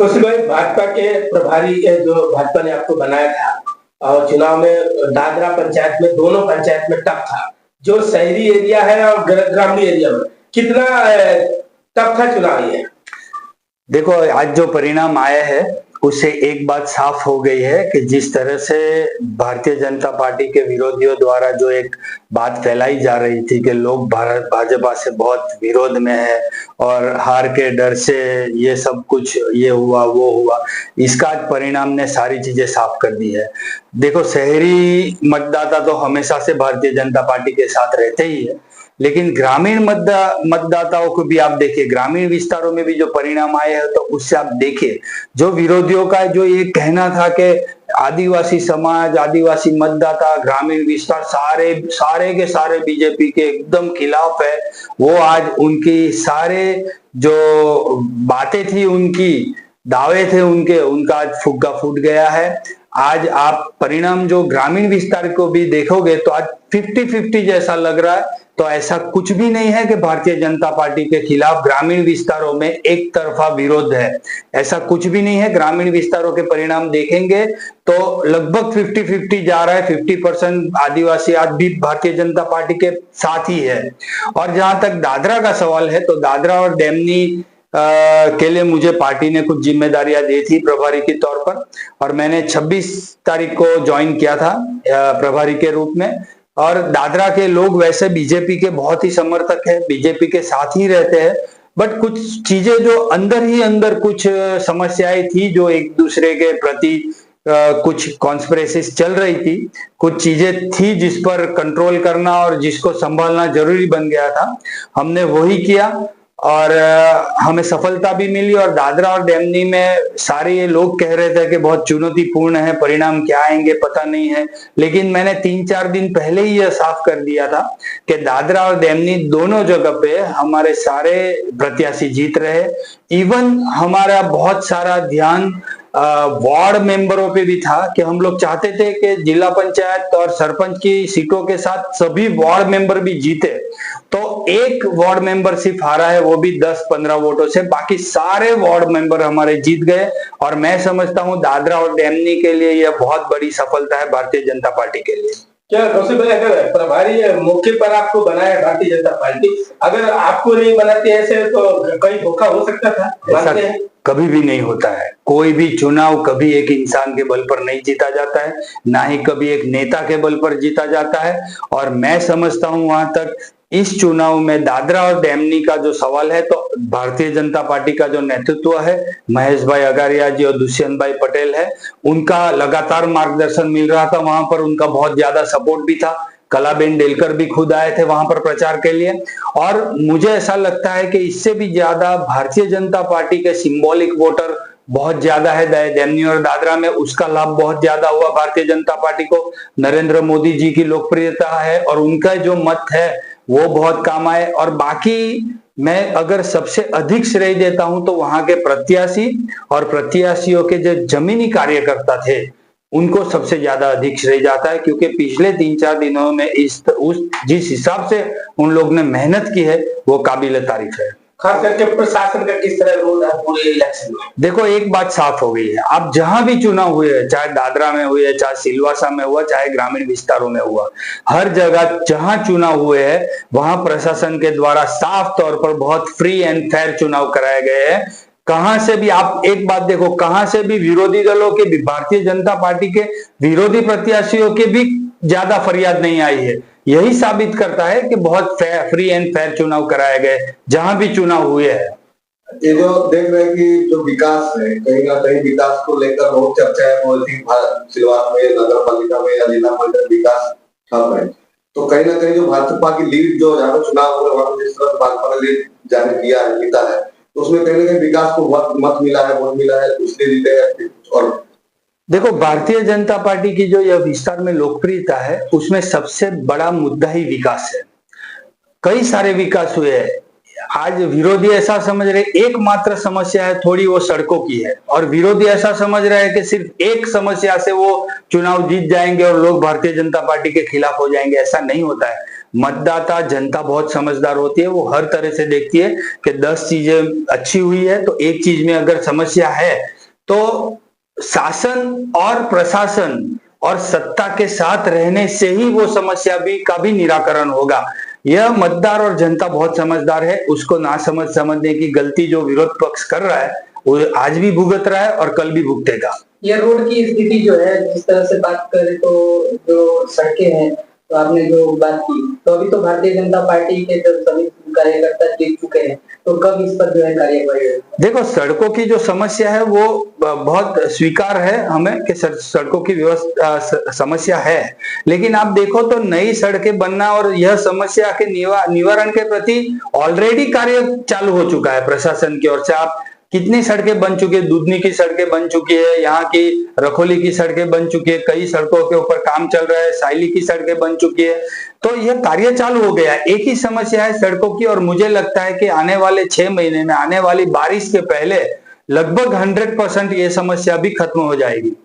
कौशिक भाई, भाजपा के प्रभारी जो भाजपा ने आपको बनाया था और चुनाव में दादरा पंचायत में, दोनों पंचायत में टफ था। जो शहरी एरिया है और ग्रामीण एरिया में कितना टफ था चुनाव ये? देखो, आज जो परिणाम आया है उससे एक बात साफ हो गई है कि जिस तरह से भारतीय जनता पार्टी के विरोधियों द्वारा जो एक बात फैलाई जा रही थी कि लोग भाजपा से बहुत विरोध में है और हार के डर से ये सब कुछ ये हुआ वो हुआ, इसका आज परिणाम ने सारी चीजें साफ कर दी है। देखो, शहरी मतदाता तो हमेशा से भारतीय जनता पार्टी के साथ रहते ही है, लेकिन ग्रामीण मतदाताओं को भी आप देखिए, ग्रामीण विस्तारों में भी जो परिणाम आए हैं तो उससे आप देखिए, जो विरोधियों का जो ये कहना था कि आदिवासी समाज, आदिवासी मतदाता, ग्रामीण विस्तार सारे के सारे बीजेपी के एकदम खिलाफ है, वो आज उनकी सारे जो बातें थी, उनकी दावे थे उनका आज फुग्गा फूट गया है। आज आप परिणाम जो ग्रामीण विस्तार को भी देखोगे तो आज 50-50 जैसा लग रहा है। तो ऐसा कुछ भी नहीं है कि भारतीय जनता पार्टी के खिलाफ ग्रामीण विस्तारों में एक तरफा विरोध है, ऐसा कुछ भी नहीं है। ग्रामीण विस्तारों के परिणाम देखेंगे तो लगभग 50-50 जा रहा है। 50% आदिवासी आज भी भारतीय जनता पार्टी के साथ ही है। और जहां तक दादरा का सवाल है तो दादरा और डेमनी के लिए मुझे पार्टी ने कुछ जिम्मेदारियां दी थी प्रभारी के तौर पर, और मैंने 26 तारीख को ज्वाइन किया था प्रभारी के रूप में। और दादरा के लोग वैसे बीजेपी के बहुत ही समर्थक है, बीजेपी के साथ ही रहते हैं, बट कुछ चीजें जो अंदर ही अंदर कुछ समस्याएं थी, जो एक दूसरे के प्रति कुछ कॉन्स्पिरेसीज चल रही थी, कुछ चीजें थी जिस पर कंट्रोल करना और जिसको संभालना जरूरी बन गया था। हमने वही किया और हमें सफलता भी मिली। और दादरा और डेमनी में सारे ये लोग कह रहे थे कि बहुत चुनौतीपूर्ण है, परिणाम क्या आएंगे पता नहीं है, लेकिन मैंने 3-4 दिन पहले ही यह साफ कर दिया था कि दादरा और डेमनी दोनों जगह पे हमारे सारे प्रत्याशी जीत रहे। इवन हमारा बहुत सारा ध्यान वार्ड मेंबरों पे भी था कि हम लोग चाहते थे कि जिला पंचायत और सरपंच की सीटों के साथ सभी वार्ड मेंबर भी जीते। तो एक वार्ड मेंबर सिर्फ हारा है, वो भी 10-15 वोटों से, बाकी सारे वार्ड मेंबर हमारे जीत गए। और मैं समझता हूं दादरा और डेमनी के लिए यह बहुत बड़ी सफलता है भारतीय जनता पार्टी के लिए। क्या कौशिक भाई, अगर प्रभारी मौके पर आपको बनाया भारतीय जनता पार्टी, अगर आपको नहीं बनाती ऐसे तो कहीं धोखा हो सकता था? ऐसा कभी भी नहीं होता है। कोई भी चुनाव कभी एक इंसान के बल पर नहीं जीता जाता है, ना ही कभी एक नेता के बल पर जीता जाता है। और मैं समझता हूं वहां तक इस चुनाव में दादरा और डेमनी का जो सवाल है तो भारतीय जनता पार्टी का जो नेतृत्व है, महेश भाई अगारिया जी और दुष्यंत भाई पटेल है, उनका लगातार मार्गदर्शन मिल रहा था। वहां पर उनका बहुत ज्यादा सपोर्ट भी था। कलाबेन डेलकर भी खुद आए थे वहां पर प्रचार के लिए। और मुझे ऐसा लगता है कि इससे भी ज्यादा भारतीय जनता पार्टी के सिंबॉलिक वोटर बहुत ज्यादा है डेमनी और दादरा में, उसका लाभ बहुत ज्यादा हुआ भारतीय जनता पार्टी को। नरेंद्र मोदी जी की लोकप्रियता है और उनका जो मत है वो बहुत काम आए। और बाकी मैं अगर सबसे अधिक श्रेय देता हूं तो वहां के प्रत्याशी और प्रत्याशियों के जो जमीनी कार्यकर्ता थे उनको सबसे ज्यादा अधिक श्रेय जाता है, क्योंकि पिछले 3-4 दिनों में जिस हिसाब से उन लोग ने मेहनत की है वो काबिल तारीफ है। खास करके प्रशासन का किस तरह रोल है पूरे इलेक्शन में? देखो, एक बात साफ हो गई है, आप जहां भी चुनाव हुए हैं, चाहे दादरा में हुए, चाहे सिलवासा में हुआ, चाहे ग्रामीण विस्तारों में हुआ, हर जगह जहां चुनाव हुए हैं वहां प्रशासन के द्वारा साफ तौर पर बहुत फ्री एंड फेयर चुनाव कराए गए हैं। कहां से भी आप एक बात देखो, कहां से भी विरोधी दलों के भी, भारतीय जनता पार्टी के विरोधी प्रत्याशियों के भी ज्यादा फरियाद नहीं आई है। यही साबित करता है कि बहुत फ्री एंड फेयर चुनाव कराए गए जहां भी चुनाव हुए हैं। ये जो देख रहे हैं कि जो विकास है, कहीं ना कहीं विकास को लेकर बहुत चर्चा है, सिलवासा में, नगर पालिका में या जिला परिषद विकास ठप है। तो कहीं ना कहीं जो भाजपा की लीड जो जहाँ पे चुनाव हो रहे वहां जिस तरह भाजपा ने लीड जारी किया है, जीता है, तो उसमें कहीं ना कहीं विकास को मत मिला है, वोट मिला है, इसलिए जीते हैं। और देखो, भारतीय जनता पार्टी की जो यह विस्तार में लोकप्रियता है उसमें सबसे बड़ा मुद्दा ही विकास है। कई सारे विकास हुए हैं। आज विरोधी ऐसा समझ रहे एकमात्र समस्या है थोड़ी वो सड़कों की है, और विरोधी ऐसा समझ रहे हैं कि सिर्फ एक समस्या से वो चुनाव जीत जाएंगे और लोग भारतीय जनता पार्टी के खिलाफ हो जाएंगे। ऐसा नहीं होता है। मतदाता जनता बहुत समझदार होती है, वो हर तरह से देखती है कि 10 चीजें अच्छी हुई है तो एक चीज में अगर समस्या है तो शासन और प्रशासन और सत्ता के साथ रहने से ही वो समस्या का भी निराकरण होगा। यह मतदार और जनता बहुत समझदार है, उसको ना समझने की गलती जो विरोध पक्ष कर रहा है वो आज भी भुगत रहा है और कल भी भुगतेगा। यह रोड की स्थिति जो है, जिस तरह से बात करें तो जो सड़कें हैं, तो आपने जो बात की, तो अभी तो भारतीय जनता पार्टी के जो सभी कार्यकर्ता जीत चुके हैं, तो कब इस पर जो है कार्यवाही होगी? देखो, सड़कों की जो समस्या है वो बहुत स्वीकार है हमें कि सड़कों की व्यवस्था समस्या है, लेकिन आप देखो तो नई सड़कें बनना और यह समस्या के निवारण के प्रति ऑलरेडी कार्य चालू हो चुका है प्रशासन की ओर से। आप कितनी सड़कें बन चुकी है, दूधनी की सड़कें बन चुकी है, यहाँ की रखोली की सड़कें बन चुकी है, कई सड़कों के ऊपर काम चल रहा है, साइली की सड़कें बन चुकी है, तो यह कार्य चालू हो गया है। एक ही समस्या है सड़कों की, और मुझे लगता है कि आने वाले 6 महीने में, आने वाली बारिश के पहले लगभग 100% ये समस्या भी खत्म हो जाएगी।